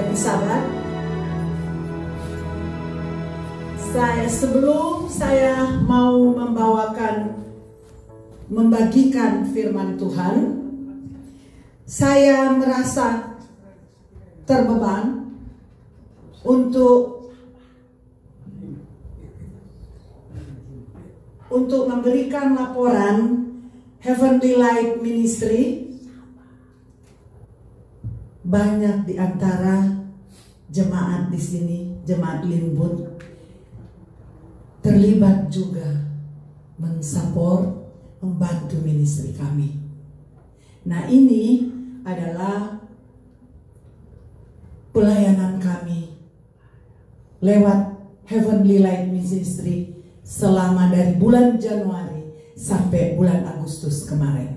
Jadi sahabat, sebelum saya mau membagikan firman Tuhan, saya merasa terbeban untuk memberikan laporan Heavenly Light Ministry. Banyak di antara jemaat di sini, jemaat Limbun, terlibat juga mensupport, membantu ministry kami. Nah, ini adalah pelayanan kami lewat Heavenly Light Ministry selama dari bulan Januari sampai bulan Agustus kemarin.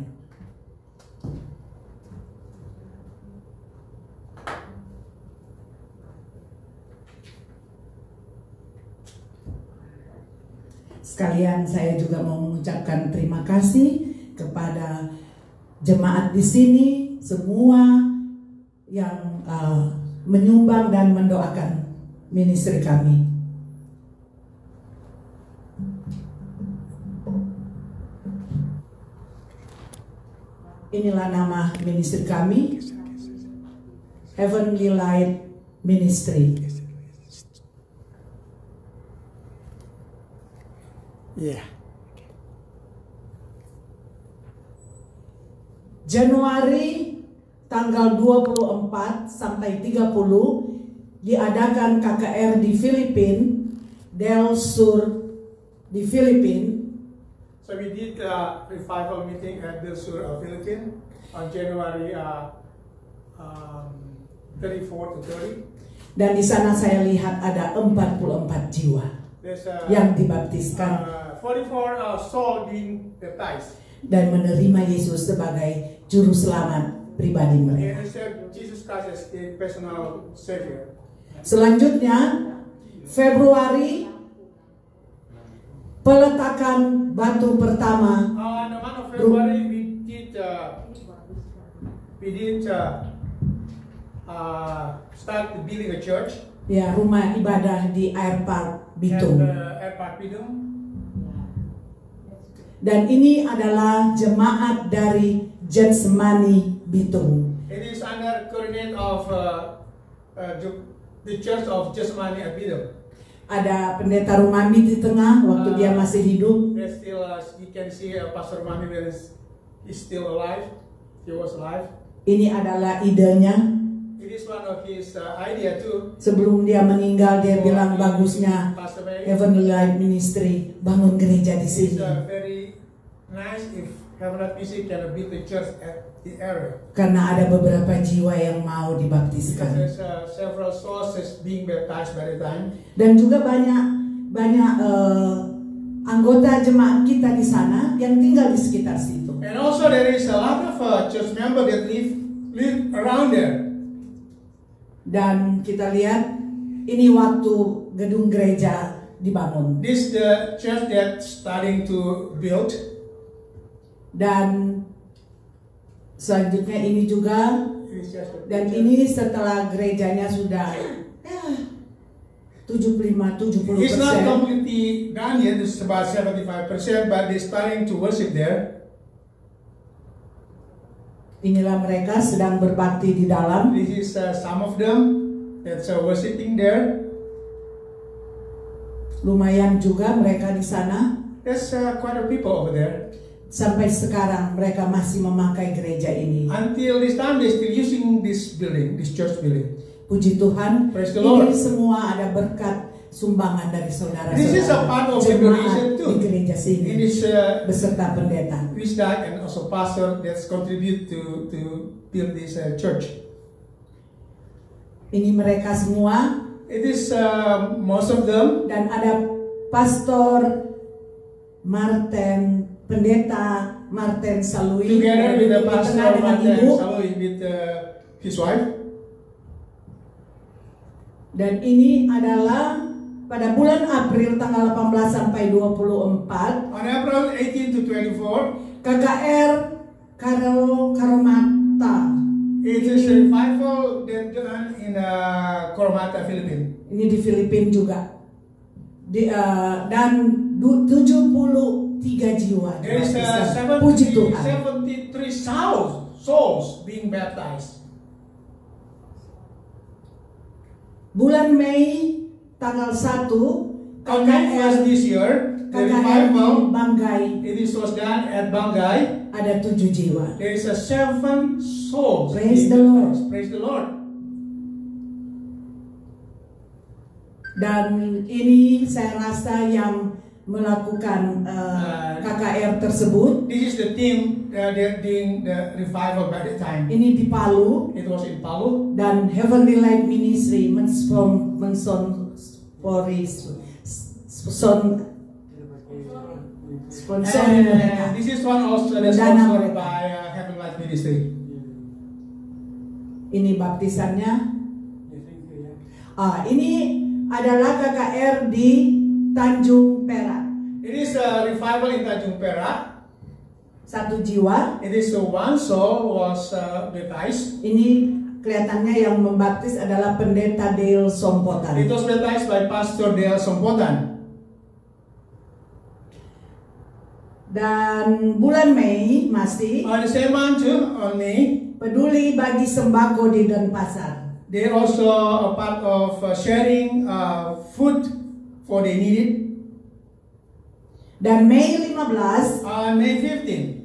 Sekalian saya juga mau mengucapkan terima kasih kepada jemaat di sini, semua yang menyumbang dan mendoakan ministry kami. Inilah nama ministry kami, Heavenly Light Ministry. Yeah. Januari tanggal 24 sampai 30 diadakan KKR di Filipina, Del Sur di Filipina. So we did a revival meeting at Del Sur, Philippines on January 34 to 30. Dan di sana saya lihat ada 44 jiwa yang dibaptiskan 44 souls being baptized. Dan menerima Yesus sebagai juru selamat pribadi mereka. And accept Jesus Christ as their personal savior. Selanjutnya, Februari, peletakan batu pertama. In the month of February, we did start building a church. Ya, rumah ibadah di Air Park Bitung. Air Park Bitung. Dan ini adalah jemaat dari Getsemani Bitung. It is under coordinate of the Church of Getsemani at Bitung. Ada pendeta Rumami di tengah waktu dia masih hidup. There's still, you can see Pastor Rumami is still alive. He was alive. Ini adalah idenya. It is one of his idea too. Sebelum dia meninggal, dia bilang bagusnya Heavenly Light Ministry bangun gereja di sini. It's very nice if Heavenly Light Ministry can build the church at the area. Karena ada beberapa jiwa yang mau dibaptiskan. There's several sources being baptized by the time. Dan juga banyak anggota jemaat kita di sana yang tinggal di sekitar situ. And also there is a lot of church members that live around there. Dan kita lihat ini waktu gedung gereja dibangun. This the church that's starting to build. Dan selanjutnya ini juga, dan ini setelah gerejanya sudah 75-70%. It's not completely done yet. It's about 75%, but they're starting to worship there. Inilah mereka sedang berbakti di dalam. This is some of them that's worshiping there. Lumayan juga mereka di sana. There's quite a people over there. Sampai sekarang mereka masih memakai gereja ini. Until this time, they're still using this building, this church building. Puji Tuhan. Praise the Lord. Ini semua ada berkat sumbangan dari saudara-saudara. This is a part of the donation too. Di gereja sini. It is beserta pendeta. Wisdak and also pastor that's contribute to build this church. Ini mereka semua. It is most of them. Dan ada Pastor Martin, pendeta Martin Salui. Together with the pastor Martin ibu. Salui with his wife. Dan ini adalah pada bulan April tanggal 18 sampai 24. On April 18 to 24. KKR Karomata It is a revival that done in Kormata, Philippines. Ini di Filipina juga. Dan 73 jiwa. There is Puji Tuhan. 73 souls being baptized. Bulan Mei tanggal 1 On May 1st this year, the KKR revival, Banggai it was done at Banggai. ada 7 jiwa. There is 7 souls. Praise being the Lord. baptized. Praise the Lord. Dan ini saya rasa yang melakukan KKR tersebut. This is the team doing the revival by the time. Ini di Palu It was in Palu. dan Heavenly Light Ministry sponsori mereka. This is one also the Dana sponsored mereka. by Heaven Light Ministry. Ini baptisannya. Ini adalah KKR di Tanjung Perak. It is a revival in Tanjung Perak. 1 jiwa. It is one soul was baptized. Ini kelihatannya yang membaptis adalah Pendeta Dale Sompotan. It was baptized by Pastor Dale Sompotan. Dan bulan Mei masih On the same month too, on May, peduli bagi sembako di Denpasar. they also a part of sharing food for the needed. Dan Mei 15, On May 15,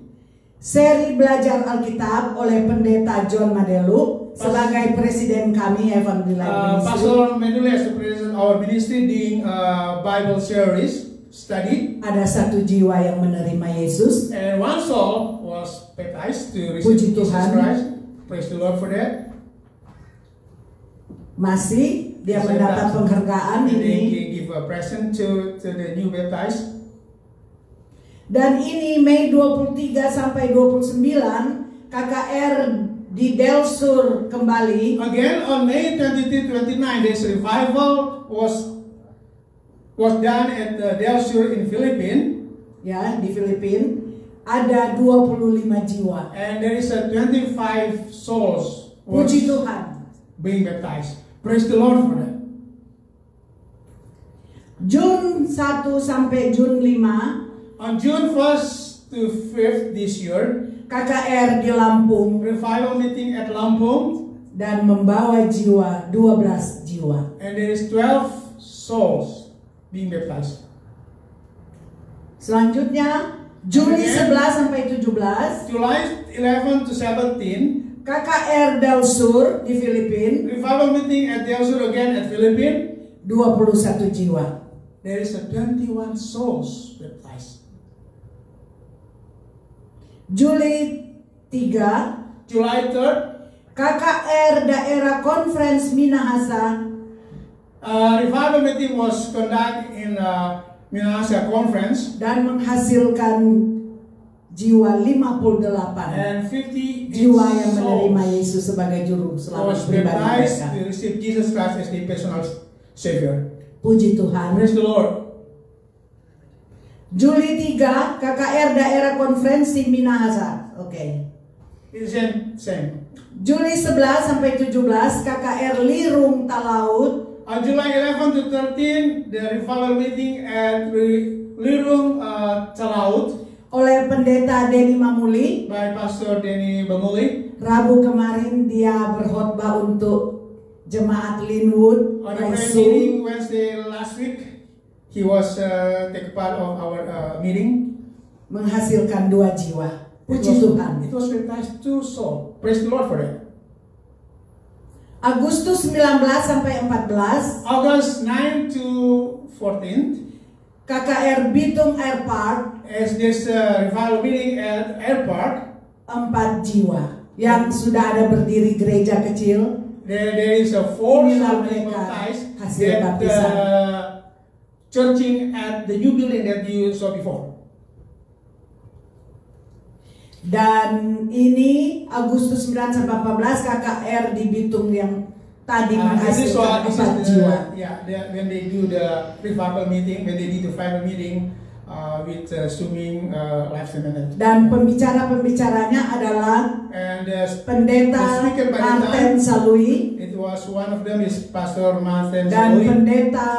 seri belajar Alkitab oleh Pendeta John Madelu sebagai presiden kami Heavenly Light Ministry. Pastor Meduli as the president of our ministry doing Bible series study, Ada 1 jiwa yang menerima Yesus. and one soul was baptized to Puji receive Jesus Tuhan. Christ. Praise the Lord for that. Masih dia So mendapat that- penghargaan and ini. they give a present to the new baptized. Dan ini Mei 23 sampai 29 KKR di Delsur kembali. Again on May 22-29, this revival was done at Del Sur in Philippines, Ya, di Filipina ada 25 jiwa. and there is 25 souls was Puji Tuhan. being baptized. Praise the Lord for that. Jun 1 sampai Jun 5 On June 1st to 5th this year, KKR di Lampung revival meeting at Lampung, dan membawa jiwa 12 jiwa. and there is 12 souls being baptized. Selanjutnya Juli 11 sampai 17 July 11 to 17, KKR Delsur di Filipina revival meeting at Del Sur again at Philippines. 21 jiwa. There is 21 souls baptized. Juli 3 July 3rd, KKR Daerah Conference Minahasa revival meeting was conducted in Minahasa Conference, dan menghasilkan jiwa 58 and 50 jiwa yang menerima souls Yesus sebagai juru was selamat pribadi baptized mereka. to receive Jesus Christ as their personal Savior. Puji Tuhan. Praise the Lord. Juli 3 KKR Daerah Konferensi Minahasa. Oke. It's same. Juli 11 sampai 17 KKR Lirung Talaut. On July 11 to 13, the revival meeting at Lirung Talaut Oleh Pendeta Denny Mamuli. by Pastor Denny Bamuli. Rabu kemarin dia berkhotbah untuk Jemaat Linwood On the prayer Raisu. meeting Wednesday last week, he was take part of our meeting. Menghasilkan 2 jiwa. Puji Tuhan. It was baptized 2 souls. Praise the Lord for that. Agustus 19 sampai 14 August 9 to 14, KKR Bitung Air Park as this revival meeting at Airport, 4 jiwa yang sudah ada berdiri gereja kecil. there is a 4 Inilah souls being mereka baptized hasil that baptisan. churching at the new building that you saw before. Dan ini Agustus 9 sampai 14 KKR di Bitung yang tadi This is menghasilkan what 4 jiwa. when they do the revival meeting, when they do the final meeting, with swimming lessons. Dan pembicara-pembicaranya adalah And Pendeta the speaker by the Martin time, Salui it was one of them is Pastor Martin dan Salui. Pendeta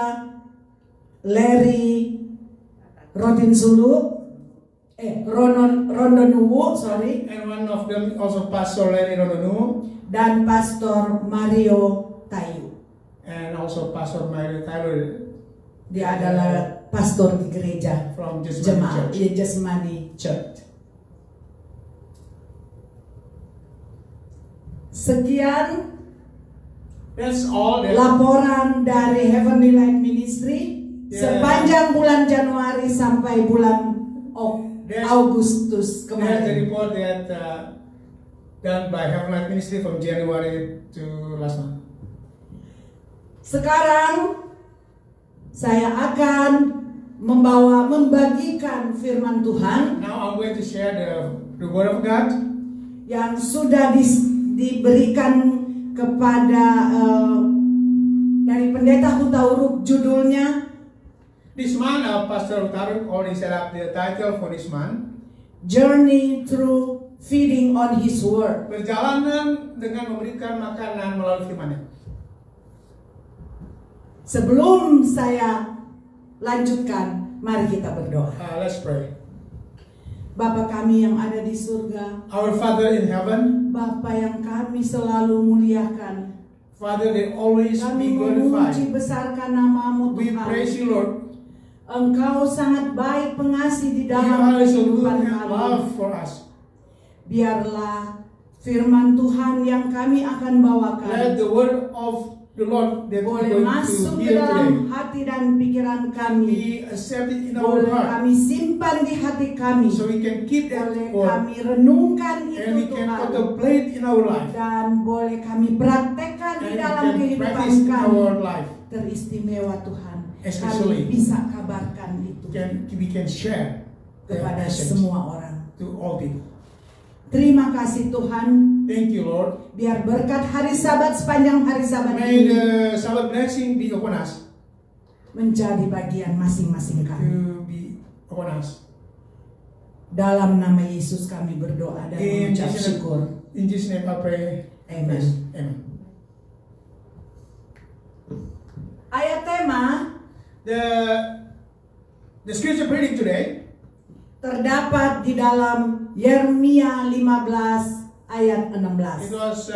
Larry Rondonuwu, sorry, And one of them also Pastor Larry Rodonu. dan Pastor Mario Tayu. And also Pastor Mario Taylor Dia adalah pastor di gereja from Jessamine Church. Jessamine Church. Sekian That's all that laporan dari Heavenly Light Ministry sepanjang bulan Januari sampai bulan Agustus that's the kemarin. report that done by Heavenly Light Ministry from January to last month. Sekarang saya akan membagikan firman Tuhan Now I'm going to share the Word of God yang sudah diberikan kepada dari Pendeta Hutauruk, judulnya this month. Pastor Utaruk already set up the title for this month. Journey Through Feeding on His Word. Perjalanan dengan memberikan makanan melalui firman-Nya. Sebelum saya lanjutkan, mari kita berdoa. Let's pray. Bapa kami yang ada di surga, Our Father in heaven, Bapa yang kami selalu muliakan, Father, they always kami be glorified. memuji besarkan namamu We Tuhan. praise you, Lord. Engkau sangat baik pengasih di You dalam are so good kehidupan and love kami. for us. Biarlah firman Tuhan yang kami akan bawakan Let the word of the Lord that we boleh going masuk to ke hear dalam today hati dan pikiran kami. be accepted in our Boleh heart, kami simpan di hati kami. so we can keep that Boleh word kami renungkan and itu we can Tuhan. contemplate in our life Dan boleh kami praktekkan and di we dalam can kehidupan practice in kami. our life. Teristimewa Tuhan. Especially Kami bisa kabarkan itu We can share the kepada message semua orang. to all people. Terima kasih Tuhan. Thank you, Lord. Biar berkat hari Sabat sepanjang hari Sabat May ini the Sabbath blessing be upon us, menjadi bagian masing-masing kami. to be upon us. Dalam nama Yesus kami berdoa dan In mengucap Jesus' syukur. name I pray. Amen. Amen. Ayat tema The scripture reading today terdapat di dalam Yeremia 15 ayat it 16. was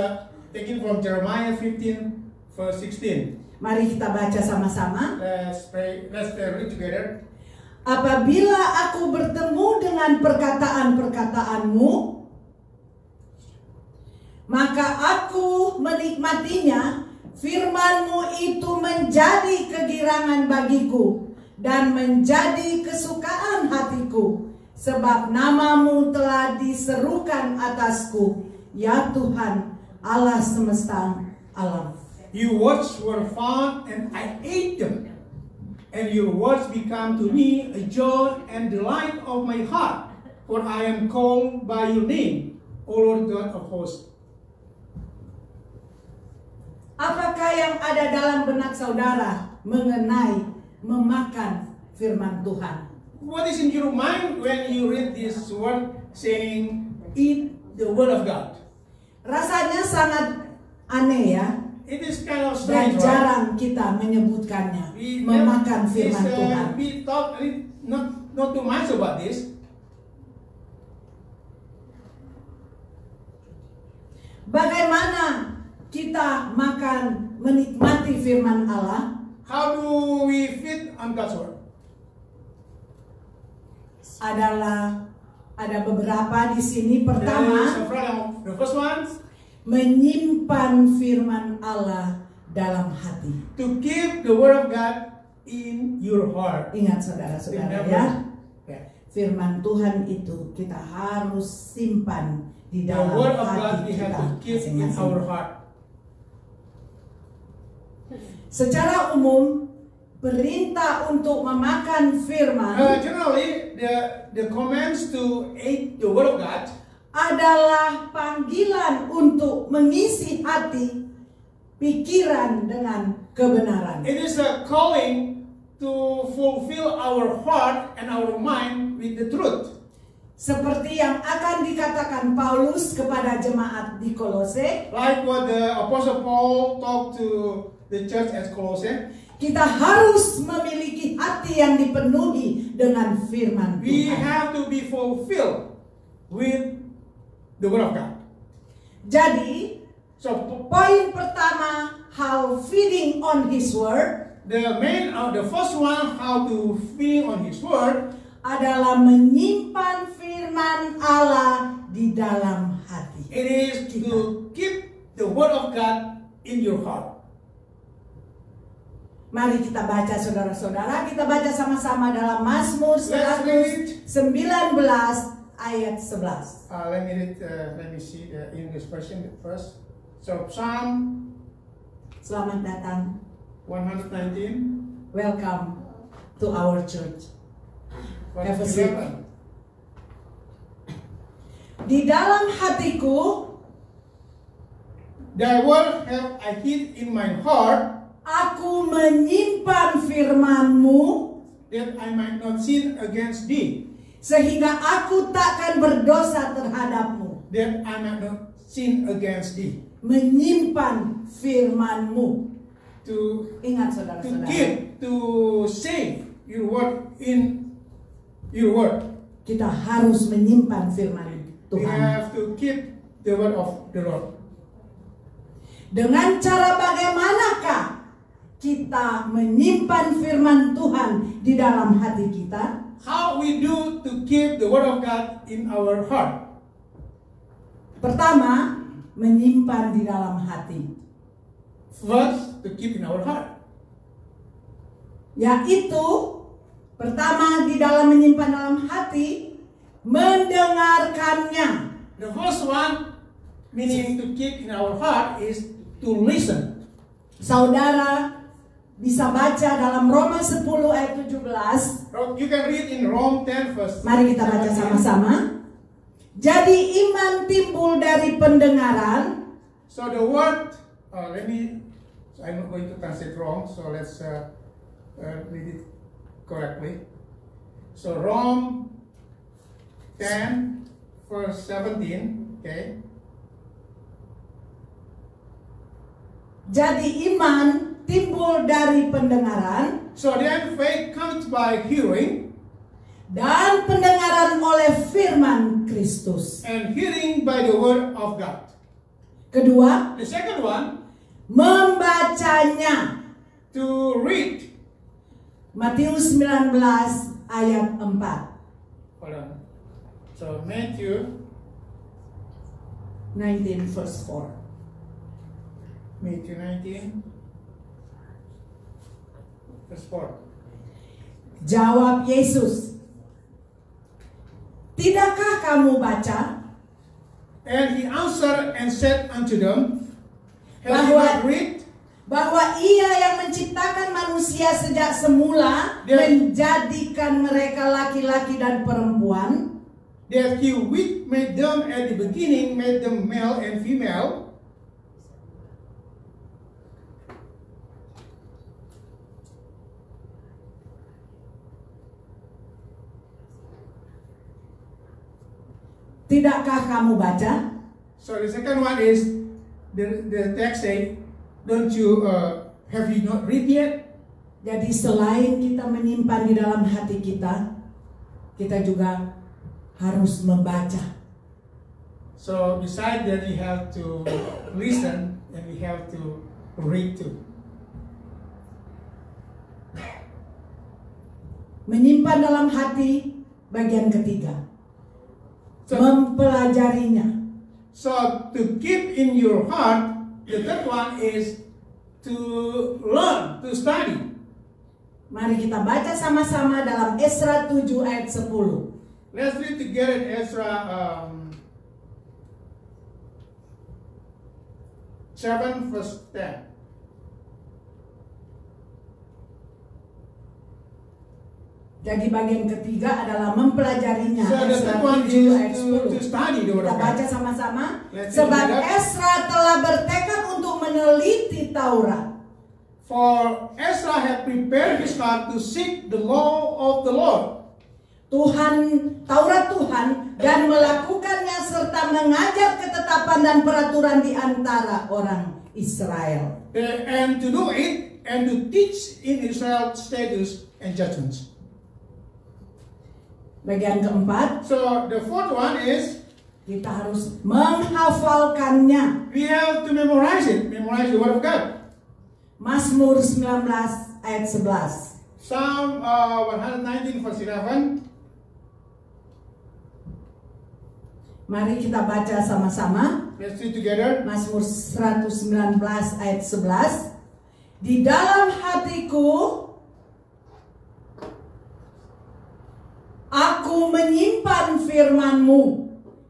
taken from Jeremiah 15 verse 16. Mari kita baca sama-sama. Let's pray. Let's read together. Apabila aku bertemu dengan perkataan-perkataanmu, maka aku menikmatinya. Firman-Mu itu menjadi kegirangan bagiku dan menjadi kesukaan hatiku, sebab nama-Mu telah diserukan atasku, ya Tuhan Allah semesta alam. Your words were found and I ate them, and your words become to me a joy and delight of my heart, for I am called by your name, O Lord God of hosts. Apakah yang ada dalam benak saudara mengenai memakan firman Tuhan? What is in your mind when you read this word saying, eat the word of God? Rasanya sangat aneh ya, It is kind of dan strange, right? jarang kita menyebutkannya, memakan firman Tuhan. We talk not too much about this. Bagaimana kita makan menikmati firman Allah? How do we feed on God's word? Ada beberapa di sini. Pertama, The first one, menyimpan firman Allah dalam hati. to keep the word of God in your heart. Ingat saudara-saudara ya, firman Tuhan itu kita harus simpan di The dalam word of God hati we have kita to keep in masing-masing. our heart. Secara umum, perintah untuk memakan firman Generally, the commands to eat the word of God adalah panggilan untuk mengisi hati, pikiran dengan kebenaran. it is a calling to fulfill our heart and our mind with the truth. Seperti yang akan dikatakan Paulus kepada jemaat di Kolose, Like what the Apostle Paul talked to the church at Colossae, kita harus memiliki hati yang dipenuhi dengan firman we Tuhan. have to be fulfilled with the Word of God. Jadi, So poin pertama, how feeding on His Word, the first one, how to feed on His Word, adalah menyimpan firman Allah di dalam hati. it is to keep the Word of God in your heart. Mari kita baca saudara-saudara, kita baca sama-sama dalam Mazmur 119 ayat 11. Let me see the English version first. So Psalm Selamat datang, 119, welcome to our church. Have a verse seat. 11. Di dalam hatiku, Thy word have I hid in my heart, aku menyimpan firman-Mu, that I might not sin against thee, sehingga aku takkan berdosa terhadap-Mu. that I might not sin against thee. Menyimpan firman-Mu. To Ingat to saudara-saudara, keep, to save your word in your word. kita harus menyimpan firman We Tuhan. have to keep the word of the Lord. Dengan cara bagaimanakah kita menyimpan firman Tuhan di dalam hati kita? How we do to keep the word of God in our heart? Pertama, menyimpan di dalam hati, First, to keep in our heart. yaitu pertama di dalam menyimpan dalam hati, mendengarkannya. The first one, meaning to keep in our heart, is to listen. Saudara bisa baca dalam Roma 10 ayat 17. You can read in Rome 10 verse. Mari kita baca 17. sama-sama. Jadi iman timbul dari pendengaran. So the word, I'm not going to translate wrong, so let's read it correctly. So Rome 10 verse 17, okay. Jadi iman timbul dari pendengaran, So then faith comes by hearing, dan pendengaran oleh firman Kristus. and hearing by the word of God. Kedua, The second one, membacanya. to read. Matius 19 ayat 4. Hold on. So Matthew 19 verse 4. 19 verse 4. Jawab Yesus, tidakkah kamu baca And he answered and said unto them, Have you not read bahwa Ia yang menciptakan manusia sejak semula menjadikan mereka laki-laki dan perempuan, that he which made them at the beginning made them male and female? Tidakkah kamu baca? So the second one is the text say, don't you have you not read yet? Jadi selain kita menyimpan di dalam hati kita, kita juga harus membaca. So besides that, we have to listen and we have to read too. Menyimpan dalam hati, bagian ketiga. Mempelajarinya. So to keep in your heart, the third one is to learn, to study. Mari kita baca sama-sama dalam Esra 7 ayat 10. Let's read together in Ezra 7 verse 10. Jadi bagian ketiga adalah mempelajarinya. So the Esra third one 7 is ayat to 10. study the word Kita of baca God. sama-sama. Let's Sebab read that. Esra telah bertekad untuk meneliti Taurat. For Ezra had prepared his heart to seek the law of the Lord. Taurat Tuhan dan melakukannya serta mengajar ketetapan dan peraturan di antara orang Israel. And to do it and to teach in Israel statutes and judgments. Bagian keempat, So the fourth one is kita harus menghafalkannya. we have to memorize it. Memorize the word of God. Mazmur 19 ayat 11. Psalm 119 verse 11. Mari kita baca sama-sama. Let's read together. Mazmur 119 ayat 11. Di dalam hatiku aku menyimpan firman-Mu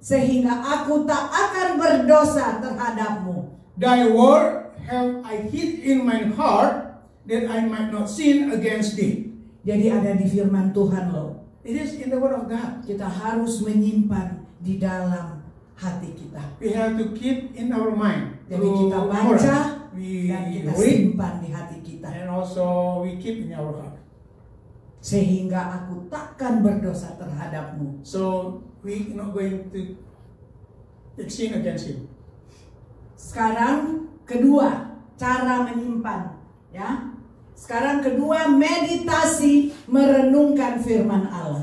sehingga aku tak akan berdosa terhadap-Mu. Thy word have I hid in my heart that I might not sin against thee. Jadi ada di firman Tuhan loh. It is in the word of God. Kita harus menyimpan di dalam hati kita. We have to keep in our mind. Jadi kita baca We dan kita read simpan di hati kita. and also we keep in our heart. Sehingga aku takkan berdosa terhadap-Mu. So we not going to sin against him. Sekarang kedua, cara menyimpan, ya. Sekarang kedua, meditasi merenungkan firman Allah.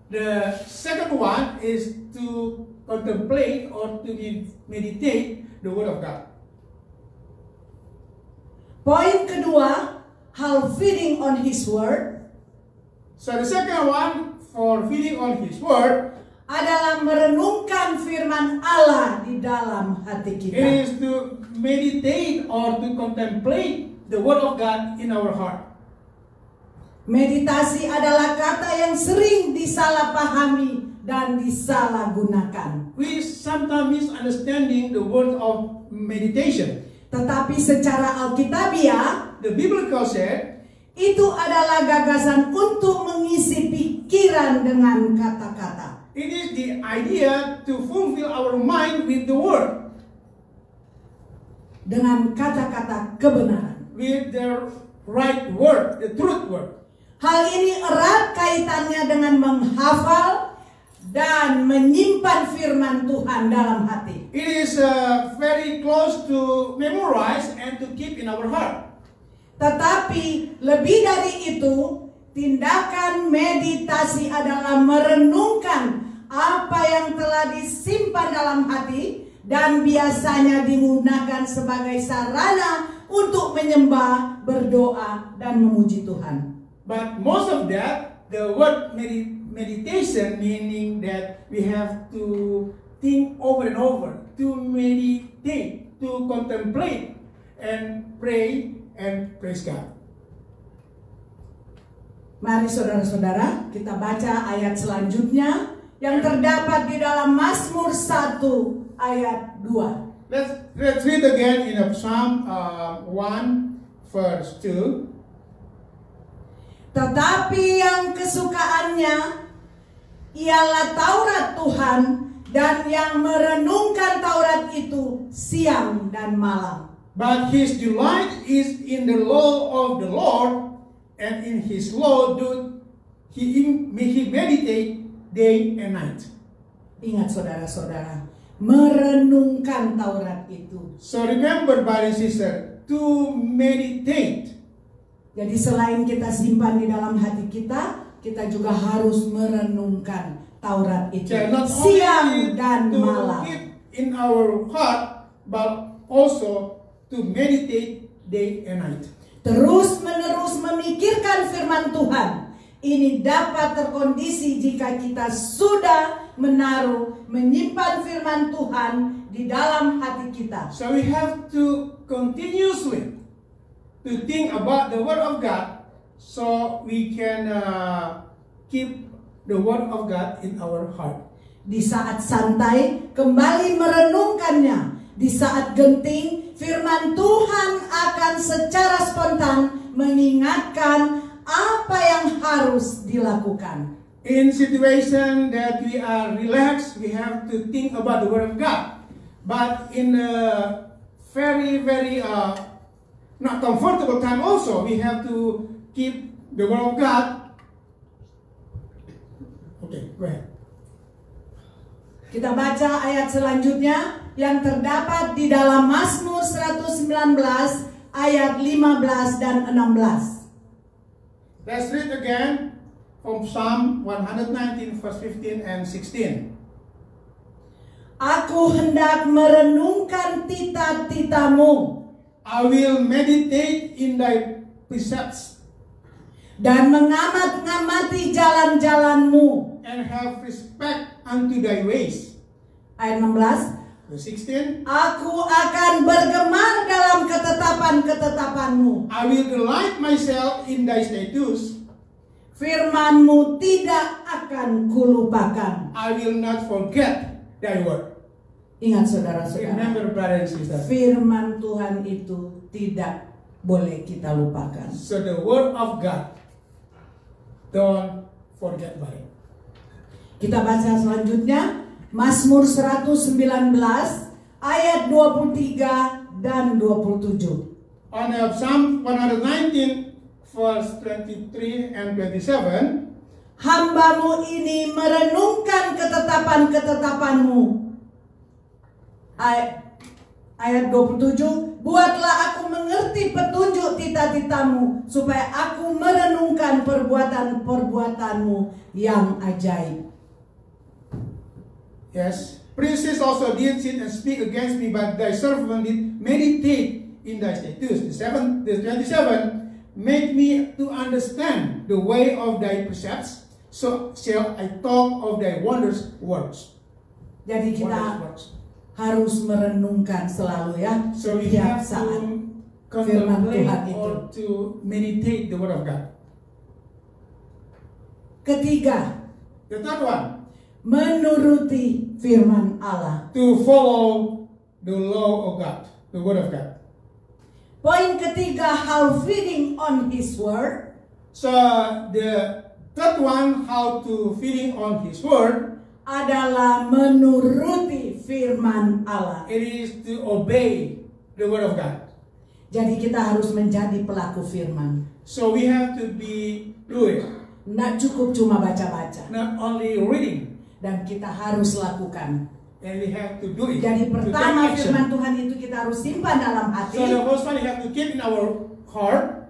The second one is to contemplate or to meditate the word of God. Poin kedua, hal feeding on His word So the second one for feeding on his word adalah merenungkan firman Allah di dalam hati kita. is to meditate or to contemplate the word of God in our heart. Meditasi adalah kata yang sering disalahpahami dan disalahgunakan. We sometimes misunderstanding the word of meditation. Tetapi secara alkitabiah, The biblical said itu adalah gagasan untuk mengisi pikiran dengan kata-kata. it is the idea to fulfill our mind with the word, Dengan kata-kata kebenaran. with the right word, the truth word. Hal ini erat kaitannya dengan menghafal dan menyimpan firman Tuhan dalam hati. It is very close to memorize and to keep in our heart. Tetapi lebih dari itu, tindakan meditasi adalah merenungkan apa yang telah disimpan dalam hati dan biasanya digunakan sebagai sarana untuk menyembah, berdoa, dan memuji Tuhan. But most of that, the word meditation meaning that we have to think over and over, to meditate, to contemplate, and pray and praise God. Mari saudara-saudara, kita baca ayat selanjutnya yang terdapat di dalam Mazmur 1 ayat 2. Let's read again in Psalm 1 verse 2. Tetapi yang kesukaannya ialah Taurat Tuhan, dan yang merenungkan Taurat itu siang dan malam. But his delight is in the law of the Lord, and in his law do he meditate day and night. Ingat saudara-saudara, merenungkan Taurat itu. So remember, brother and sister, to meditate. Jadi selain kita simpan di dalam hati kita, kita juga harus merenungkan Taurat itu Not siang only dan to malam. keep in our heart, but also to meditate day and night. Terus-menerus memikirkan firman Tuhan. Ini dapat terkondisi jika kita sudah menyimpan firman Tuhan di dalam hati kita. So we have to continuously to think about the word of God, so we can keep the word of God in our heart. Di saat santai, kembali merenungkannya. Di saat genting, firman Tuhan akan secara spontan mengingatkan apa yang harus dilakukan. In situation that we are relaxed, we have to think about the word of God. But in a very not comfortable time also. We have to keep the word of God. Okay, go ahead. Kita baca ayat selanjutnya yang terdapat di dalam Mazmur 119 ayat 15 dan 16. Let's read again from Psalm 119 verse 15 and 16. Aku hendak merenungkan tita-titamu I will meditate in thy precepts dan mengamat-ngamati jalan-jalanmu. and have respect unto thy ways. Ayat 16. Verse 16. Aku akan bergemar dalam ketetapan-ketetapanmu. I will delight myself in thy statutes. Firman-Mu tidak akan kulupakan. I will not forget thy word. Ingat saudara-saudara, Remember, brothers and sisters. firman Tuhan itu tidak boleh kita lupakan. So the word of God, don't forget about it. Kita baca selanjutnya Mazmur 119 ayat 23 dan 27. On Psalm 119 verse 23 and 27, Hamba-Mu ini merenungkan ketetapan-ketetapan-Mu. Ayat 27, buatlah aku mengerti petunjuk tita-titamu, supaya aku merenungkan perbuatan-perbuatan-Mu yang ajaib. yes, princes also did sit and speak against me, but thy servant did meditate in thy statutes. The 27, make me to understand the way of thy precepts, so shall I talk of thy wondrous works. Jadi kita Wondrous works. harus merenungkan selalu ya, So we setiap have saat. to Firman contemplate Tuhan itu. or to meditate the word of God. Ketiga, The third one, menuruti firman Allah. to follow the law of God, the word of God. Poin ketiga, how feeding on His word. So the third one, how to feeding on His word, Adalah menuruti firman Allah. it is to obey the word of God. Jadi kita harus menjadi pelaku firman. So we have to do it, Nggak cukup cuma baca-baca. not only reading, Dan kita harus lakukan. and we have to do it. Jadi to pertama take action. firman Tuhan itu kita harus simpan dalam hati. So the first one, we have to keep in our heart,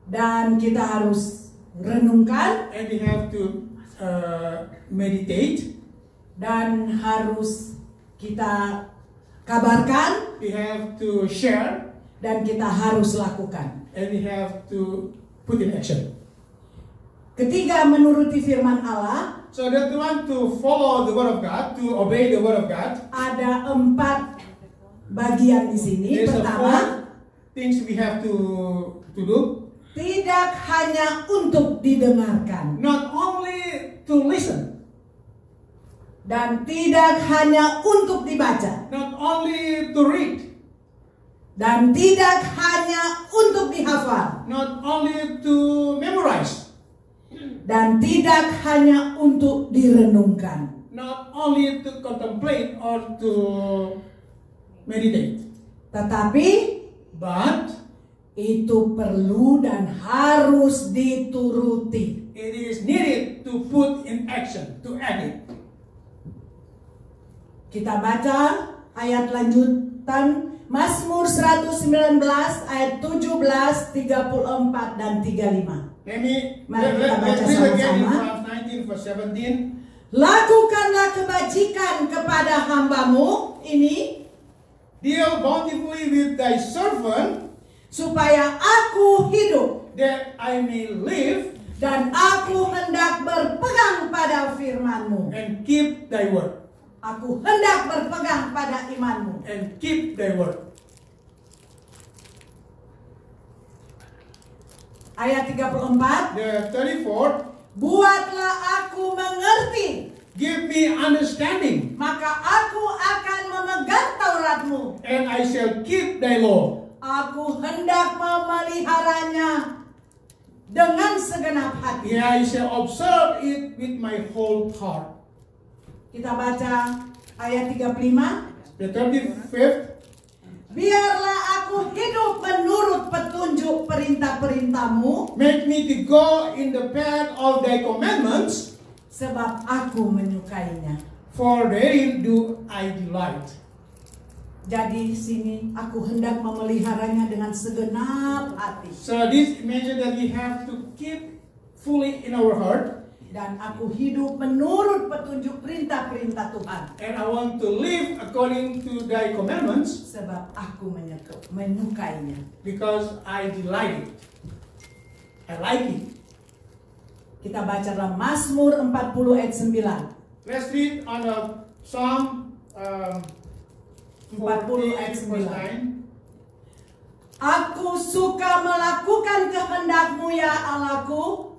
Dan kita harus renungkan. and we have to meditate. Dan harus kita kabarkan. We have to share, Dan kita harus lakukan. and we have to put in action. Ketiga, menuruti firman Allah. So that we want to follow the word of God, to obey the word of God. Ada 4 bagian di sini. There's a Pertama, 4 things we have to do. tidak hanya untuk didengarkan. Not only to listen, Dan tidak hanya untuk dibaca. not only to read, Dan tidak hanya untuk dihafal. not only to memorize, Dan tidak hanya untuk direnungkan. not only to contemplate or to meditate, Tetapi but itu perlu dan harus dituruti. it is needed to put in action, to act it. Kita baca ayat lanjutan Mazmur 119 ayat 17, 34 dan 35. Mari kita baca read again in sama-sama. Psalm 19 verse 17. Lakukanlah kebajikan kepada hamba-Mu ini, Deal bountifully with thy servant, supaya aku hidup, that I may live dan aku hendak berpegang pada firman-Mu. and keep thy word. Aku hendak berpegang pada iman-Mu. And keep thy word. Ayat 34. The 34th, Buatlah aku mengerti, give me understanding, maka aku akan memegang Taurat-Mu. and I shall keep thy law. Aku hendak memeliharanya dengan segenap hati. Yeah, I shall observe it with my whole heart. Kita baca ayat 35. The 35th, Biarlah aku hidup menurut petunjuk perintah-perintahmu, Make me to go in the path of thy commandments, sebab aku menyukainya. for therein do I delight. Jadi sini aku hendak memeliharanya dengan segenap hati. So this mentions that we have to keep fully in our heart, Dan aku hidup menurut petunjuk perintah-perintah Tuhan. and I want to live according to thy commandments, Sebab aku menyukainya. because I delight it. I like it. Kita baca dalam Mazmur 40 ayat 9. Let's read on Psalm 40 ayat 40 verse 9. 9. Aku suka melakukan kehendak-Mu ya Allahku.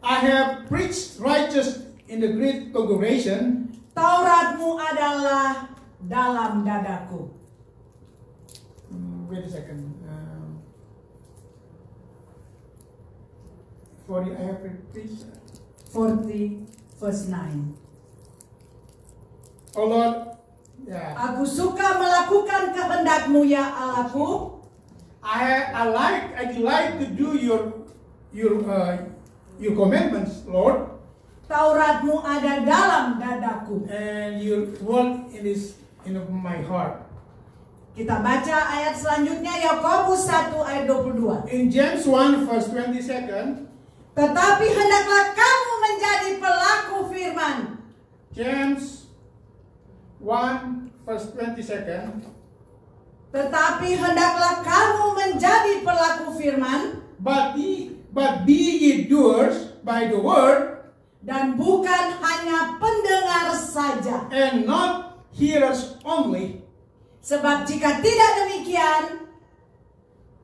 I have preached righteous in the great congregation. Taurat-Mu adalah dalam dadaku. Wait a second. 40, I have preached. 40 verse 9. Oh Lord, yeah. Aku suka melakukan kehendak-Mu ya Allahku. I delight to do your commandments, Lord, Taurat-Mu ada dalam dadaku. and your word in my heart. Kita baca ayat selanjutnya, Yakobus 1 ayat 22. In James 1 verse 22, Tetapi hendaklah kamu menjadi pelaku firman. James 1 verse 22, Tetapi hendaklah kamu menjadi pelaku firman but be ye doers by the word, dan bukan hanya pendengar saja. and not hearers only, Sebab jika tidak demikian,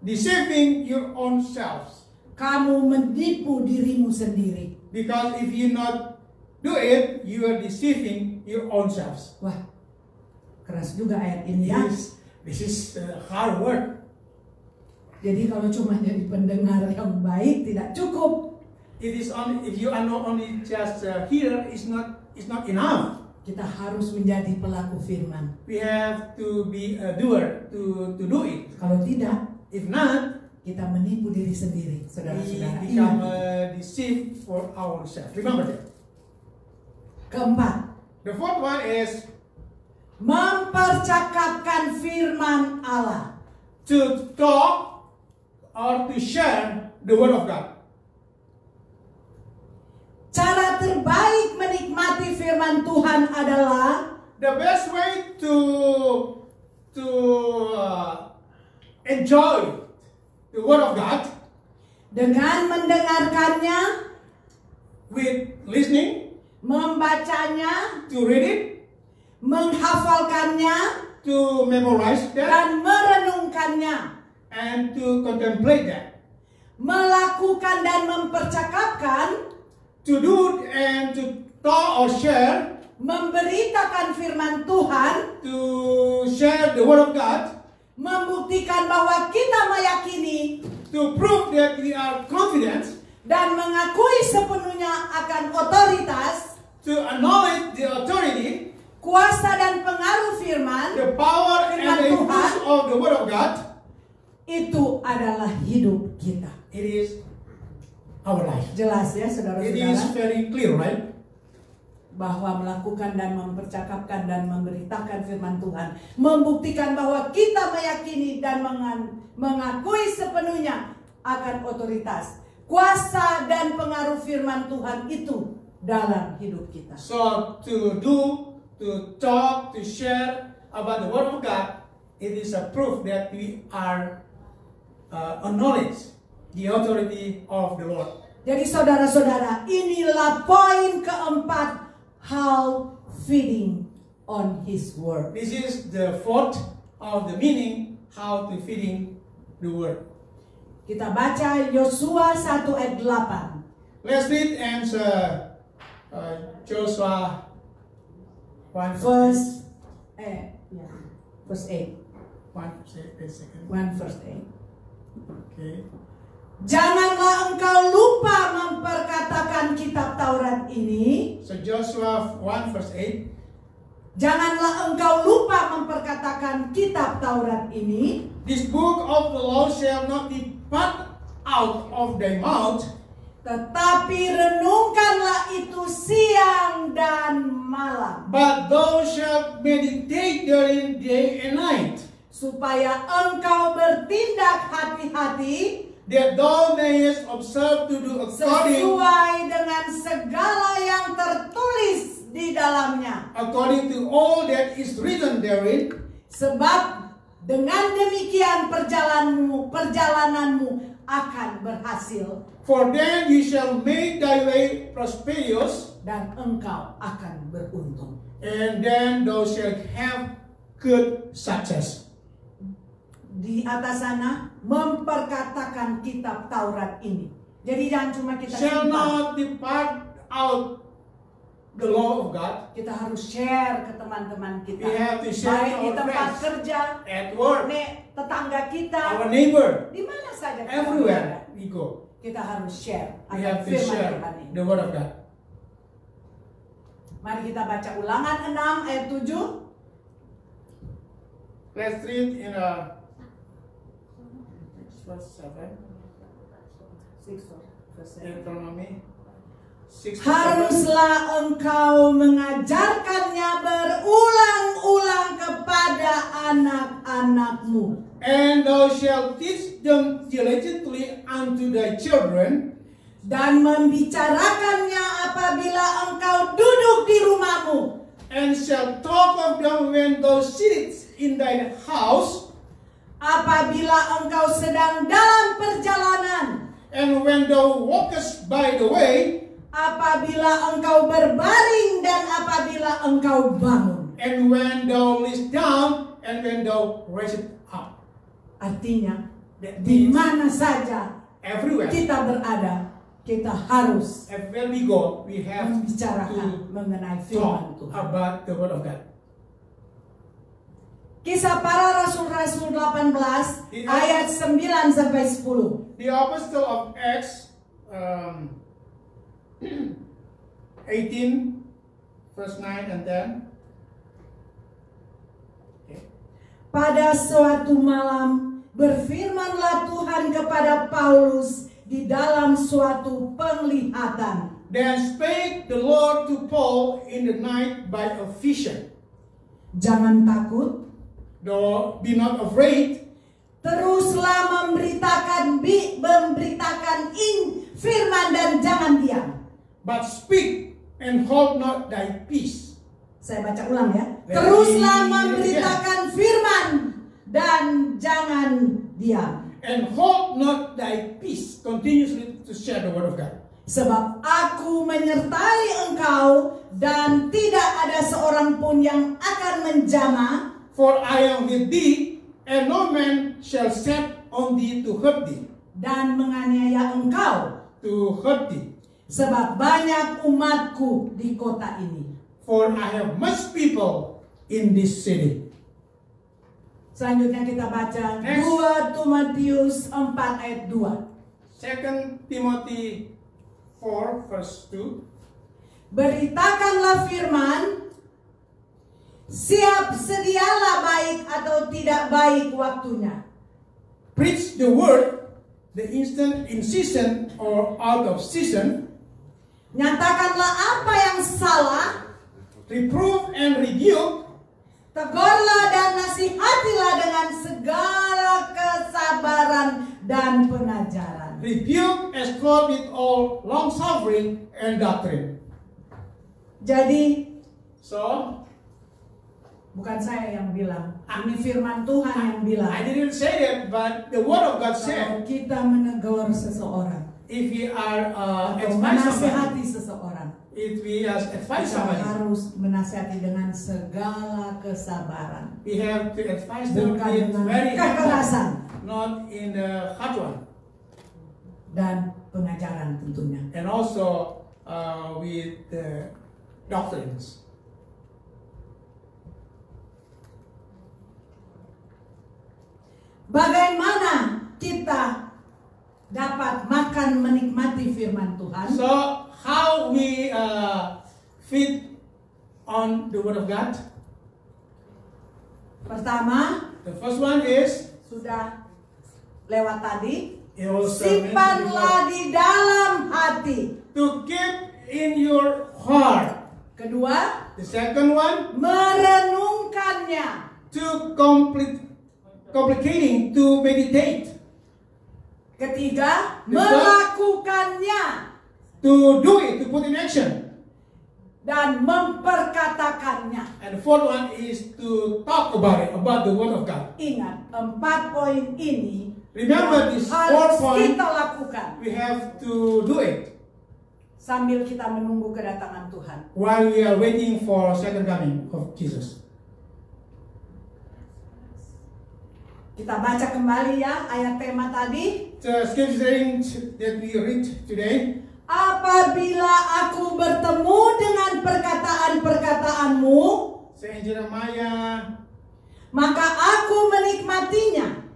deceiving your own selves. kamu menipu dirimu sendiri. Because if you not do it, you are deceiving your own selves. Wah, keras juga ayat ini ya. This is hard word. Jadi kalau cuma jadi pendengar yang baik tidak cukup. It is only if you are not only just hearer, is not enough. Kita harus menjadi pelaku firman. We have to be a doer to do it. Kalau tidak, If not, kita menipu diri sendiri, we saudara-saudara. become Ingat. deceived for ourselves. Remember that. Keempat, The fourth one is mempercakapkan firman Allah. to talk or to share the word of God. Cara terbaik menikmati firman Tuhan adalah The best way to enjoy the word of God dengan mendengarkannya, with listening, membacanya, to read it, menghafalkannya, to memorize that, dan merenungkannya. and to contemplate that. Melakukan dan mempercakapkan, To do and to talk or share, memberitakan firman Tuhan, to share the word of God, membuktikan bahwa kita meyakini to prove that we are confident, dan mengakui sepenuhnya akan otoritas, to acknowledge the authority, kuasa dan pengaruh firman, the power and the influence of the word of God. itu adalah hidup kita. It is our life. Jelas ya It is saudara-saudara, very clear, right? bahwa melakukan dan mempercakapkan dan memberitakan firman Tuhan, membuktikan bahwa kita meyakini dan mengakui sepenuhnya akan otoritas, kuasa dan pengaruh firman Tuhan itu dalam hidup kita. So to do, to talk, to share about the word of God, it is a proof that we are acknowledge the authority of the Lord. Jadi saudara-saudara, inilah poin keempat, how feeding on His word. This is the fourth of the meaning, how to feeding the word. Kita baca Yosua 1 ayat 8. Let's read and Joshua 1 Verse 8. 1 second. 1 verse 8. Okay. Janganlah engkau lupa memperkatakan kitab Taurat ini So Joshua 1 verse 8. Janganlah engkau lupa memperkatakan kitab Taurat ini. This book of the law shall not depart out of thy mouth, Tetapi renungkanlah itu siang dan malam, but thou shalt meditate therein day and night, supaya engkau bertindak hati-hati that thou mayest observe to do according sesuai dengan segala yang tertulis di dalamnya. to all that is written therein. Sebab dengan demikian perjalananmu akan berhasil, For then you shall make thy way prosperous, dan engkau akan beruntung. and then thou shalt have good success. Di atas sana memperkatakan kitab Taurat ini. Jadi jangan cuma kita Shall simpan. not depart out the law of God. Kita harus share ke teman-teman kita. We have to share Baik to di our tempat friends, kerja, at work, tetangga kita, our neighbor, di mana saja kita everywhere berada. we go. Kita harus share We akan have to firman share Tuhan ini. the word of God. Mari kita baca Ulangan 6 ayat 7. Let's read in verse 7. Deuteronomy 6 to 7. Haruslah engkau mengajarkannya berulang-ulang kepada anak-anakmu, And thou shalt teach them diligently unto thy children, dan membicarakannya apabila engkau duduk di rumahmu, and shalt talk of them when thou sittest in thy house, apabila engkau sedang dalam perjalanan, and when thou walkest by the way, apabila engkau berbaring dan apabila engkau bangun. and when thou liest down, and when thou risest up. Artinya, That di means mana saja everywhere, kita berada, kita harus everywhere we go, we have membicarakan to mengenai firman talk Tuhan. about the word of God. Kisah Para Rasul-Rasul 18 ayat 9 sampai 10. The Apostle of Acts 18 verse 9 and 10. Pada suatu malam berfirmanlah Tuhan kepada Paulus di dalam suatu penglihatan. Then spake the Lord to Paul in the night by a vision. Jangan takut, Though be not afraid, teruslah memberitakan firman dan jangan diam. but speak and hold not thy peace. Saya baca ulang ya. Let Teruslah me- memberitakan firman dan jangan diam. And hold not thy peace. Continuously to share the word of God. Sebab aku menyertai engkau dan tidak ada seorang pun yang akan menjamah, For I am with thee, and no man shall set on thee to hurt thee. dan menganiaya engkau. To hurt thee. Sebab banyak umatku di kota ini. For I have much people in this city. Selanjutnya kita baca Next. 2 Timotius 4 ayat 2. 2 Timothy 4 verse 2. Beritakanlah firman, siap sedialah baik atau tidak baik waktunya. Preach the word, the instant, in season or out of season. Nyatakanlah apa yang salah, Reprove and rebuke, tegurlah dan nasihatilah dengan segala kesabaran dan pengajaran. rebuke, exhort with all long suffering and doctrine. Jadi So, bukan saya yang bilang, ini firman Tuhan yang bilang. I didn't say that, but the word of God Kalau said, kita menegur seseorang if we are atau advise somebody, menasihati seseorang, if we advise kita somebody, harus menasihati dengan segala kesabaran, we have to advise them bukan with dengan very kekerasan humble, not in the hard one, dan pengajaran tentunya. and also with the doctrines. Bagaimana kita dapat makan menikmati firman Tuhan? So, how we feed on the word of God? Pertama, The first one is sudah lewat tadi. it was Simpanlah di dalam hati. to keep in your heart. Kedua, The second one, merenungkannya. to complicating, to meditate, Ketiga, The melakukannya to do it, to put in action. dan memperkatakannya. And the fourth one is to talk about it, about the word of God. Ingat, 4 poin ini Remember yang this harus 4 point, kita lakukan we have to do it sambil kita menunggu kedatangan Tuhan. while we are waiting for second coming of Jesus. Kita baca kembali ya ayat tema tadi. The scripture that we read today, Apabila aku bertemu dengan perkataan-perkataanmu, Saint Jeremiah, maka aku menikmatinya.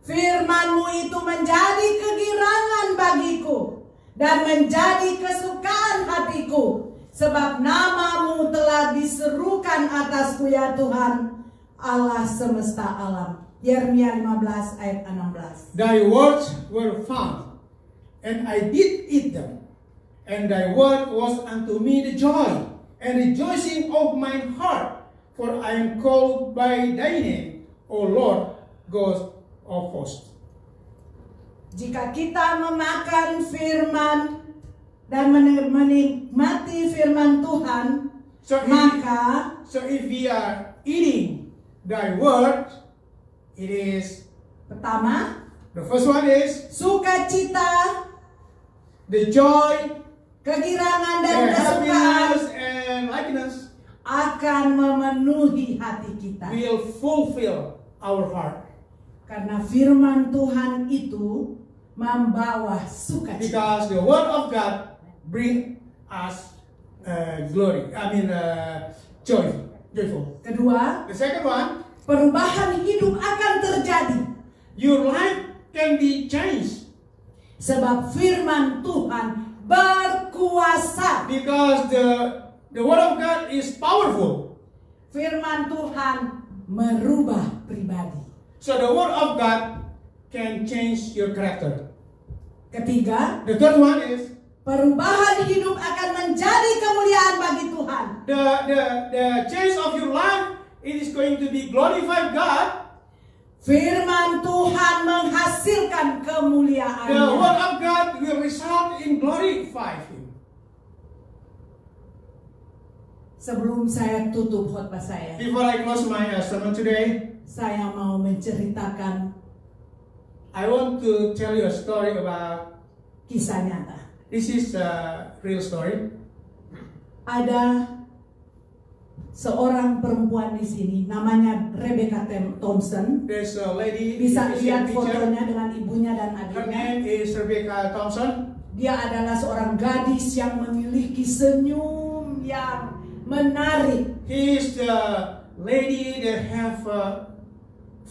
Firman-Mu itu menjadi kegirangan bagiku dan menjadi kesukaan hatiku, sebab nama-Mu telah diserukan atasku ya Tuhan, Allah semesta alam. Yeremia 15 ayat 16. Thy words were found, and I did eat them, and thy word was unto me the joy and rejoicing of mine heart, for I am called by thy name, O Lord, God of hosts. Jika kita memakan firman dan menikmati firman Tuhan, maka So if we are eating thy word, it is, pertama, the first one is sukacita, the joy, kegirangan dan the kesukaan happiness and likeness akan memenuhi hati kita. will fulfill our heart. Karena firman Tuhan itu membawa sukacita. Because the word of God bring us glory. Joyful. Kedua, The second one, perubahan hidup akan terjadi. your life can be changed Sebab firman Tuhan berkuasa. because the word of God is powerful. Firman Tuhan merubah pribadi. So the word of God can change your character. Ketiga, The third one is perubahan hidup akan menjadi kemuliaan bagi Tuhan. the change of your life. It is going to be glorified God. Firman Tuhan menghasilkan The kemuliaannya. word of God will result in glorify Him. Sebelum saya tutup khotbah saya, Before I close my sermon today, saya mau menceritakan I want to tell you a story about. kisah nyata. This is a real story. Ada seorang perempuan di sini, namanya Rebecca Thompson. There's a lady. Bisa Christian lihat teacher. fotonya dengan ibunya dan Her adiknya. name is Rebecca Thompson. Dia adalah seorang gadis yang memiliki senyum yang menarik. He is the lady that have a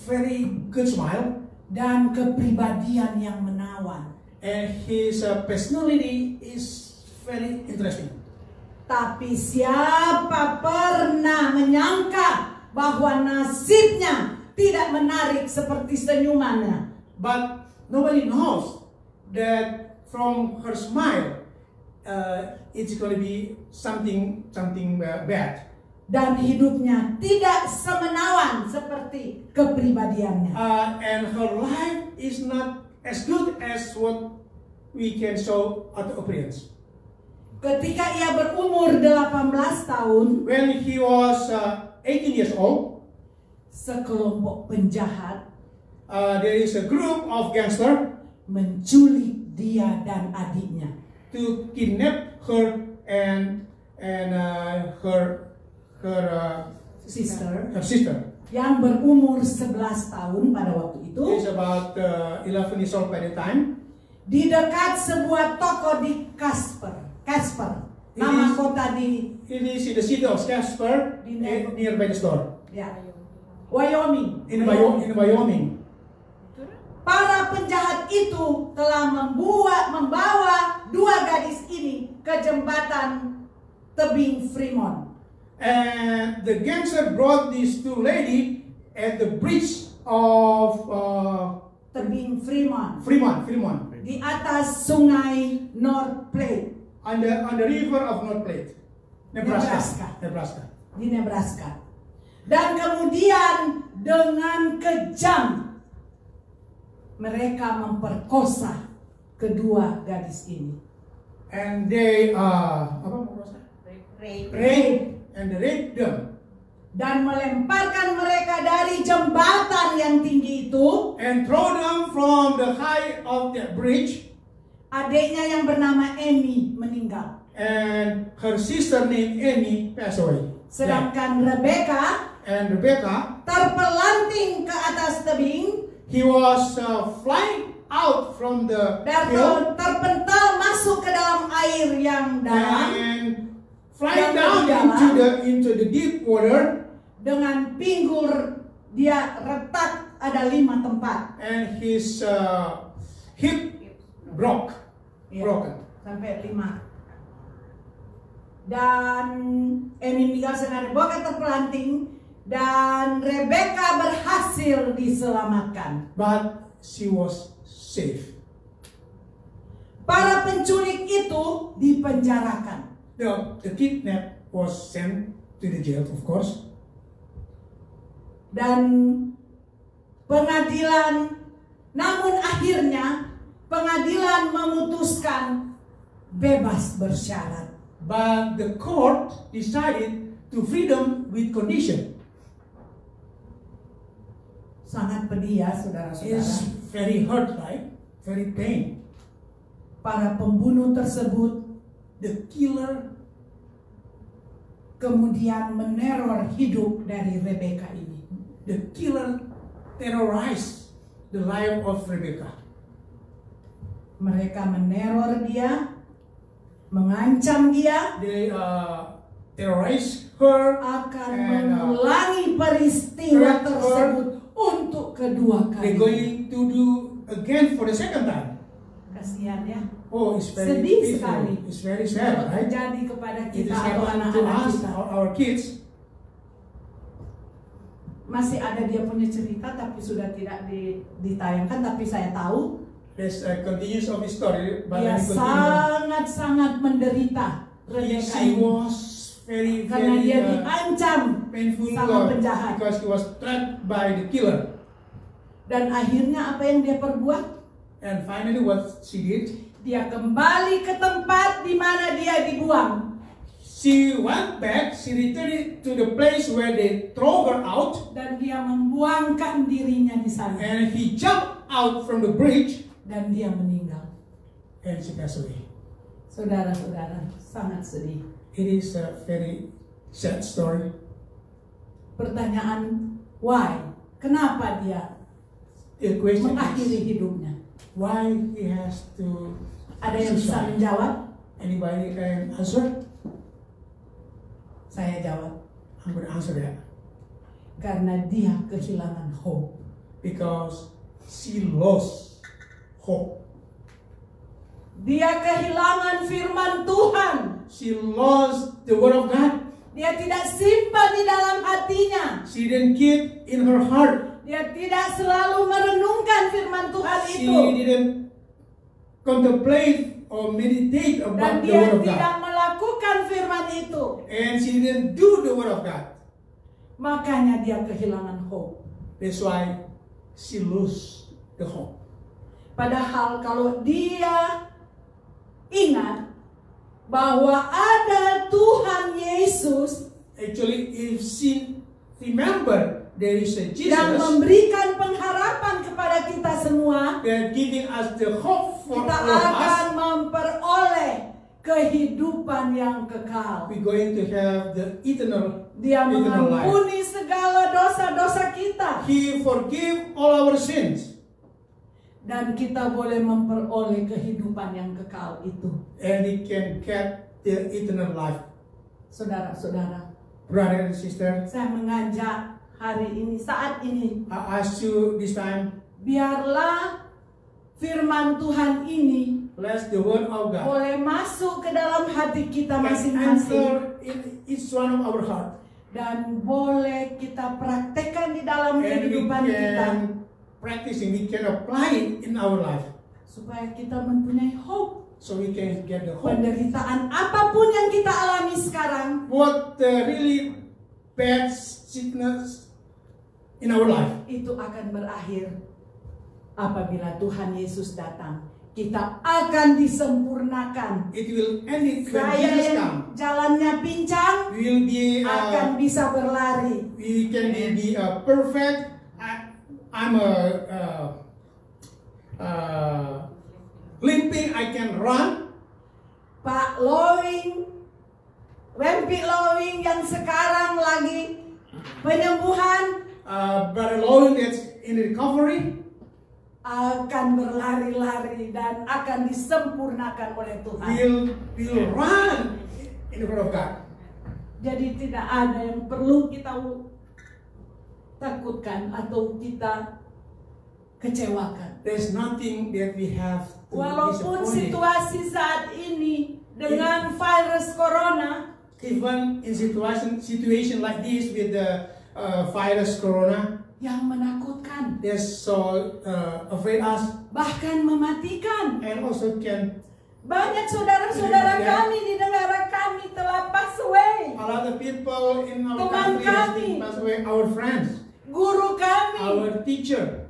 very good smile, Dan kepribadian yang menawan. and his personality is very interesting. Tapi siapa pernah menyangka bahwa nasibnya tidak menarik seperti senyumannya? But nobody knows that from her smile, it's going to be something bad. Dan hidupnya tidak semenawan seperti kepribadiannya. And her life is not as good as what we can show at the appearance. Ketika ia berumur 18 tahun, When he was 18 years old, sekelompok penjahat there is a group of gangsters menculik dia dan adiknya. to kidnap her and her Sister sister. yang berumur 11 tahun pada waktu itu, He's about 11 years old by the time. di dekat sebuah toko di Casper, nama It is- kota di It is in the city of Casper, nearby the store ya, Wyoming. in Wyoming. Para penjahat itu telah membawa dua gadis ini ke jembatan tebing Fremont. And the gangster brought these two ladies at the bridge of Tebing Fremont, Fremont, di atas sungai North Platte on the river of North Platte, Nebraska. di Nebraska. Dan kemudian dengan kejam mereka memperkosa kedua gadis ini. And they Rape. raped them. Dan melemparkan mereka dari jembatan yang tinggi itu. And throw them from the height of that bridge. Adiknya yang bernama Amy meninggal. And her sister named Amy passed away. Sedangkan Rebecca terpelanting ke atas tebing. He was flying out from the hill terpental masuk ke dalam air yang dalam. and flying down into the deep water. Dengan pinggul dia retak ada 5 tempat. And his hip broken. Sampai 5. Dan Amy meninggal sedangkan Rebecca terpelanting dan Rebecca berhasil diselamatkan. But she was safe. Para penculik itu dipenjarakan. The kidnap was sent to the jail, of course. Dan namun akhirnya pengadilan memutuskan bebas bersyarat. But the court decided to free them with condition. Sangat pedih ya saudara-saudara. It's very hurt, right? Very pain. Para pembunuh tersebut, The killer kemudian meneror hidup dari Rebecca ini. The killer terrorized the life of Rebecca. Mereka meneror dia, mengancam dia, They terrorized her akan and mengulangi peristiwa threat her. tersebut untuk kedua they're kali. going to do again for the second time. Kasihan ya. Oh, it's very Sedih painful. sekali. It's very Kalau sad, right? terjadi kepada It kita is atau happening to anak-anak us, kita. our kids. Masih ada dia punya cerita tapi sudah tidak ditayangkan, tapi saya tahu There's a continuous of his story, but dia let me continue. sangat-sangat menderita. Rebecca She ini. was very, Karena very dia diancam painful sama penjahat. because he was threatened by the killer. Dan akhirnya apa yang dia perbuat? And finally, what she did? Dia kembali ke tempat di mana dia dibuang. She went back. She returned to the place where they throw her out, Dan dia membuangkan dirinya di sana. and he jumped out from the bridge, Dan dia meninggal. and she passed away. Saudara-saudara, sangat sedih. It is a very sad story. Pertanyaan, why? Kenapa dia The question mengakhiri is, hidupnya? why he has to Ada yang bisa suicide? menjawab? Anybody can answer? Saya jawab, I'm going to answer that. karena dia kehilangan hope. Because she lost hope. Dia kehilangan firman Tuhan. She lost the word of God. Dia tidak simpan di dalam hatinya. She didn't keep in her heart. Dia tidak selalu merenungkan firman Tuhan She itu. didn't contemplate or meditate Dan about the dia word of tidak God. melakukan firman itu. And she didn't do the word of God. Makanya dia kehilangan hope. That's why she lose the hope. Padahal kalau dia ingat bahwa ada Tuhan Yesus Actually, if she remember there is a yang Jesus memberikan pengharapan kepada kita semua, that giving us the hope for kita all of akan us, memperoleh kehidupan yang kekal. we're going to have the eternal Dia life. mengampuni segala dosa-dosa kita. He forgive all our sins, Dan kita boleh memperoleh kehidupan yang kekal itu. and He can get the eternal life. Saudara-saudara, Brother and sister, saya mengajak hari ini, saat ini, I ask you this time, biarlah firman Tuhan ini lest the word of God boleh masuk ke dalam hati kita can masing-masing enter in each one of our heart. dan boleh kita praktekkan di dalam And we kehidupan kita can practice it, we can apply it in our life. supaya kita mempunyai hope. So we can get the hope. Penderitaan apapun yang kita alami sekarang What the really bad sickness in our life, itu akan berakhir apabila Tuhan Yesus datang. Kita akan disempurnakan. it will end it when Saya Jesus yang comes. jalannya pincang We will be akan bisa berlari. we can be perfect. I'm limping. I can run. Pak Lowing, Wempi Lowing yang sekarang lagi penyembuhan Brother Lowen that's in recovery. akan berlari-lari dan akan disempurnakan oleh Tuhan. Will run in the front of God. Jadi tidak ada yang perlu kita takutkan atau kita kecewakan. There's nothing that we have to be Walaupun disappointed. situasi saat ini dengan virus corona, Even in situation like this with the virus corona, yang menakutkan, they're so afraid us bahkan mematikan. and also can Banyak saudara-saudara kami di negara kami telah pass away. a lot of people in our Teman country has kami. been passed away. Our friends, Guru kami, our teacher,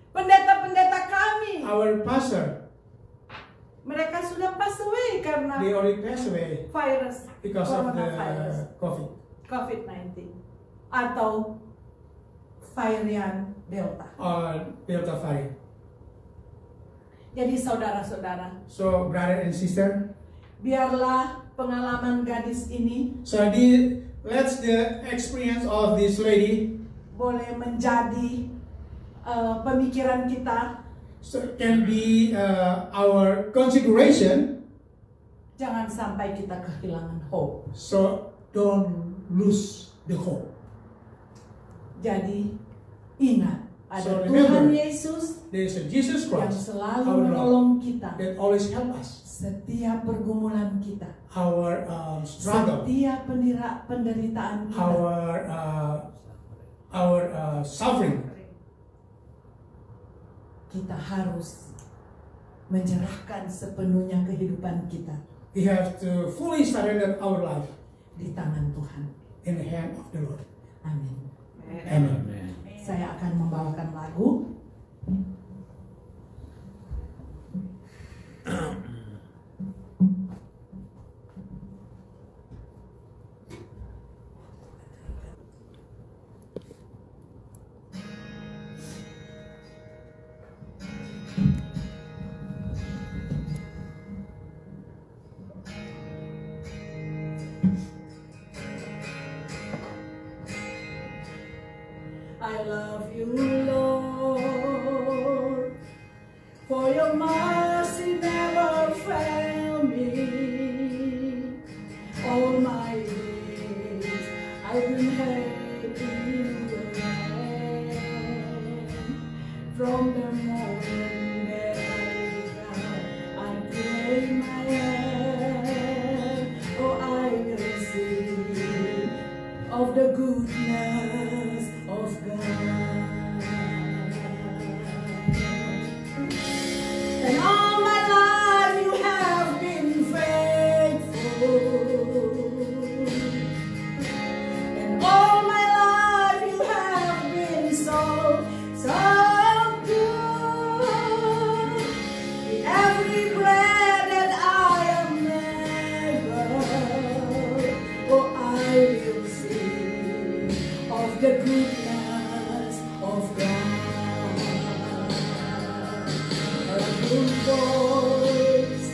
pendeta-pendeta kami, our pastor, mereka sudah pass away karena they already passed away virus because of the coronavirus, COVID-19 atau varian Delta. Delta variant. Jadi saudara-saudara, So brother and sister, biarlah pengalaman gadis ini so let's the experience of this lady boleh menjadi pemikiran kita. so can be our consideration. Jangan sampai kita kehilangan hope. So don't lose the hope. Jadi ingat, ada So Tuhan remember, Yesus there is a Jesus yang Christ, selalu our Lord, menolong kita that always help us. setiap pergumulan kita, Our struggle, setiap penderitaan kita. our suffering. Kita harus menyerahkan sepenuhnya kehidupan kita We have to fully surrender our life di tangan Tuhan. in the hand of the Lord. Amin. Amen. Saya akan membawakan lagu. I love you, Lord, for your mercy never failed me. All my days I've been held in your hand. From the moment that I wake up until my hand, oh, I will sing of the goodness of God. And all my life you have been faithful. And all my life you have been so good. In every breath that I am able, oh, I will sing of the goodness of God. A good voice,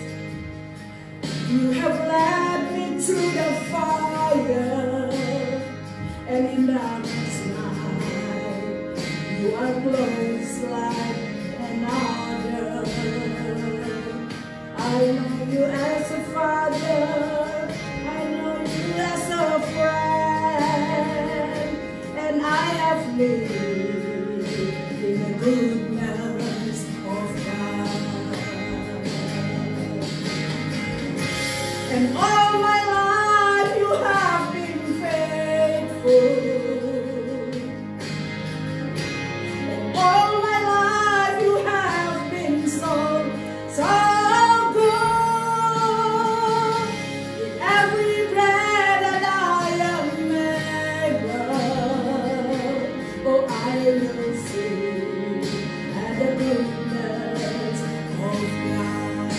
you have led me through the fire, and in darkness night, you are close like another. I know you as a father, I know you as a friend, and I have lived in the goodness of God. And all my life you have been faithful. All my life you have been so good. With every breath that I am able, oh, I will sing at the goodness of God.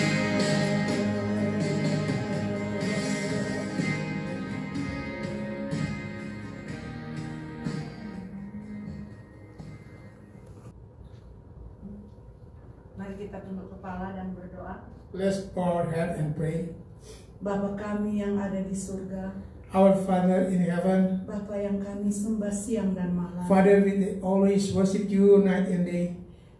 Mari kita tunduk kepala dan berdoa. Let's bow our head and pray. Bapa kami yang ada di surga, Our Father in heaven, Bapa yang kami sembah siang dan malam, Father, we always worship you night and day.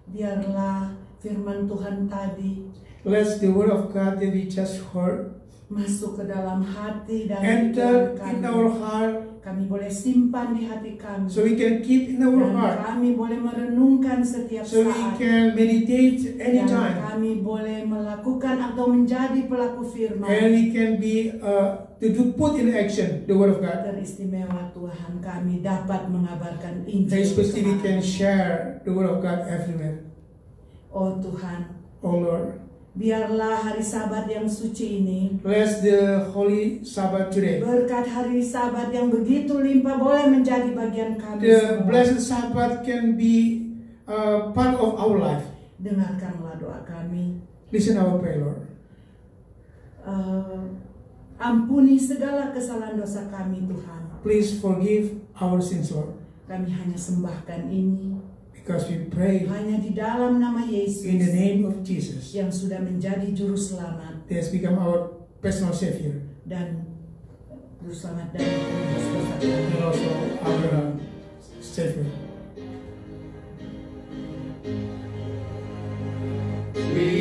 biarlah firman Tuhan tadi Let the word of God that we just heard masuk ke dalam hati dan enter pikiran in our kami. heart, Kami boleh simpan di hati kami, so we can keep in our dan heart, kami boleh merenungkan setiap so we saat, can meditate dan anytime, kami boleh melakukan atau menjadi pelaku firman. and we can be to put in action the word of God. Teristimewa Tuhan, kami dapat mengabarkan Injil. Especially we can kepada- share the word of God everywhere. Oh Tuhan, Oh Lord, biarlah hari Sabat yang suci ini, bless the holy Sabbath today. berkat hari Sabat yang begitu limpah boleh menjadi bagian kami The semua. blessed Sabbath can be part of our life. Dengarkanlah doa kami. Listen our prayer, Lord. Ampuni segala kesalahan dosa kami Tuhan. Please forgive our sins, Lord, Kami hanya sembahkan ini because we pray hanya di dalam nama Yesus in the name of Jesus. yang sudah menjadi juru selamat He has become our personal Savior dan juru selamat dan penebus dosa kami. and also our Savior. We